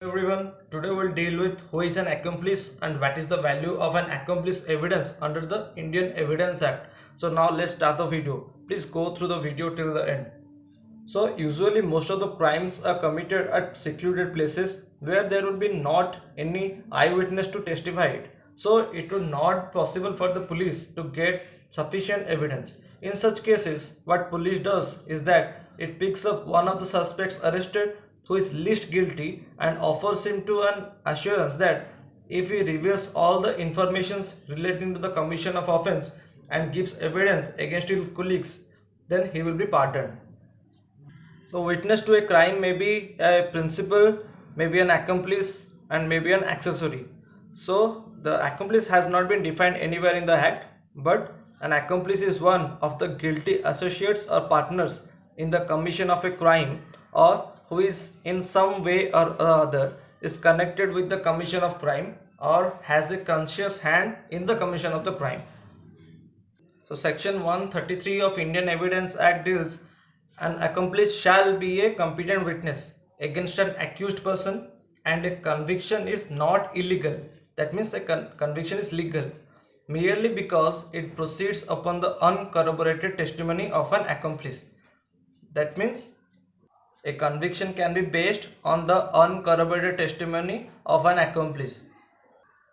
Everyone, today we'll deal with who is an accomplice and what is the value of an accomplice evidence under the Indian Evidence Act. So now let's start the video. Please go through the video till the end. So usually most of the crimes are committed at secluded places where there will be not any eyewitness to testify it. So it will not possible for the police to get sufficient evidence. In such cases, what police does is that it picks up one of the suspects arrested who is least guilty and offers him to an assurance that if he reveals all the informations relating to the commission of offense and gives evidence against his colleagues, then he will be pardoned. So witness to a crime may be a principal, maybe an accomplice, and maybe an accessory. So the accomplice has not been defined anywhere in the act, but an accomplice is one of the guilty associates or partners in the commission of a crime, or who is in some way or other is connected with the commission of crime or has a conscious hand in the commission of the crime. So section 133 of Indian Evidence Act deals an accomplice shall be a competent witness against an accused person and a conviction is not illegal. That means a conviction is legal merely because it proceeds upon the uncorroborated testimony of an accomplice. That means a conviction can be based on the uncorroborated testimony of an accomplice.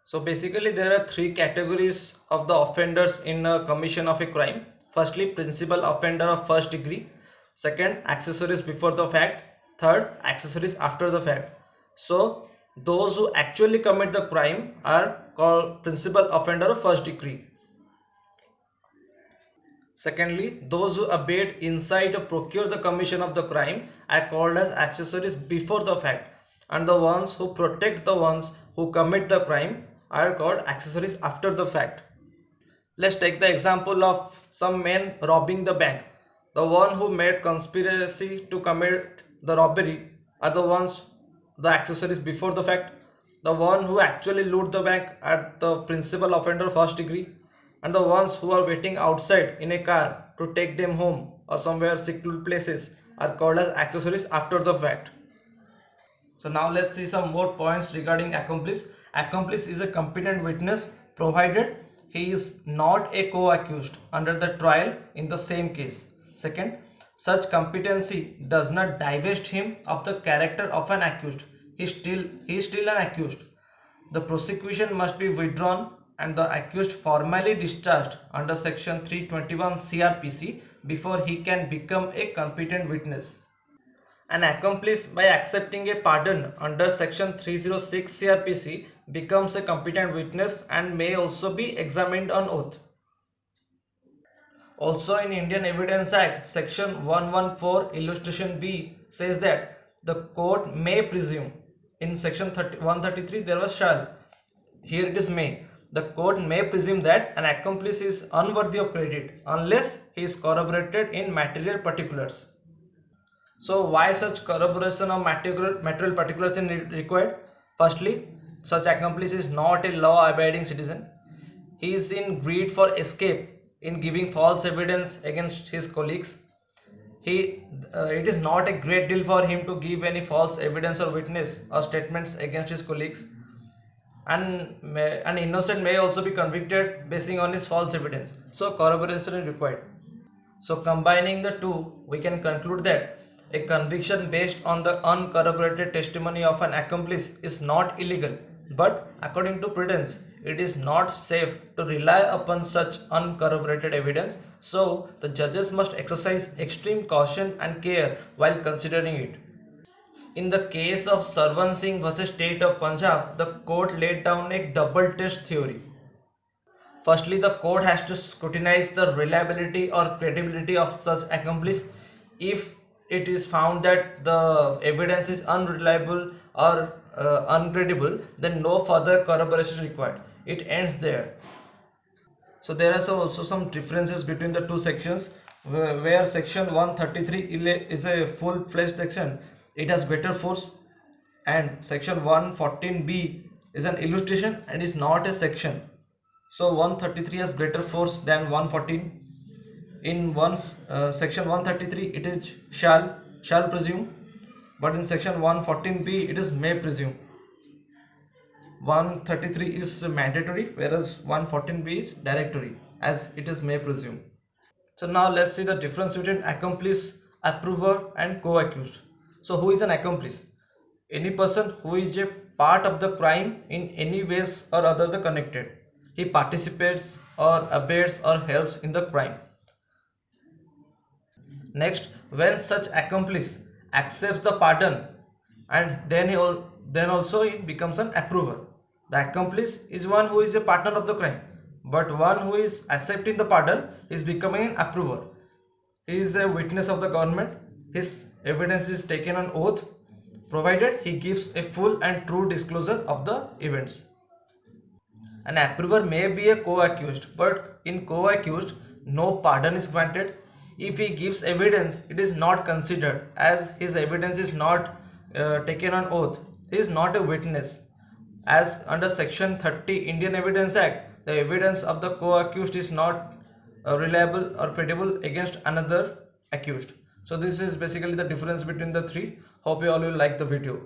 So basically there are three categories of the offenders in a commission of a crime. Firstly, principal offender of first degree. Second, accessories before the fact. Third, accessories after the fact. So those who actually commit the crime are called principal offender of first degree. Secondly, those who abet, incite or procure the commission of the crime are called as accessories before the fact, and the ones who protect the ones who commit the crime are called accessories after the fact. Let's take the example of some men robbing the bank. The one who made conspiracy to commit the robbery are the ones, the accessories before the fact. The one who actually loot the bank are the principal offender first degree, and the ones who are waiting outside in a car to take them home or somewhere secluded places are called as accessories after the fact. So now let's see some more points regarding accomplice. Accomplice is a competent witness provided he is not a co-accused under the trial in the same case. Second, such competency does not divest him of the character of an accused. He is still an accused. The prosecution must be withdrawn and the accused formally discharged under section 321 CRPC before he can become a competent witness. An accomplice, by accepting a pardon under section 306 CRPC, becomes a competent witness and may also be examined on oath. Also in Indian Evidence Act, section 114 illustration B says that the court may presume. In section 133 there was shall. Here it is may. The court may presume that an accomplice is unworthy of credit unless he is corroborated in material particulars. So why such corroboration of material particulars is required? Firstly, such accomplice is not a law-abiding citizen. He is in greed for escape in giving false evidence against his colleagues. It is not a great deal for him to give any false evidence or witness or statements against his colleagues. And an innocent may also be convicted basing on his false evidence. So corroboration is required. So combining the two, we can conclude that a conviction based on the uncorroborated testimony of an accomplice is not illegal, but according to prudence, it is not safe to rely upon such uncorroborated evidence. So the judges must exercise extreme caution and care while considering it. In the case of Sarwan Singh versus State of Punjab, the court laid down a double test theory. Firstly, the court has to scrutinize the reliability or credibility of such accomplice. If it is found that the evidence is unreliable or uncredible, then no further corroboration is required. It ends there. So there are also some differences between the two sections where section 133 is a full-fledged section. It has better force, and section 114B is an illustration and is not a section. So 133 has greater force than 114. In section 133 it is shall presume, but in section 114b it is may presume. 133 is mandatory, whereas 114b is directory, as it is may presume. So now let's see the difference between accomplice, approver and co-accused. So who is an accomplice? Any person who is a part of the crime in any ways or other the connected. He participates or abates or helps in the crime. Next, when such accomplice accepts the pardon, and then also it becomes an approver. The accomplice is one who is a partner of the crime, but one who is accepting the pardon is becoming an approver. He is a witness of the government. His evidence is taken on oath, provided he gives a full and true disclosure of the events. An approver may be a co-accused, but in co-accused, no pardon is granted. If he gives evidence, it is not considered, as his evidence is not taken on oath. He is not a witness. As under section 30 Indian Evidence Act, the evidence of the co-accused is not reliable or credible against another accused. So this is basically the difference between the three. Hope you all will like the video.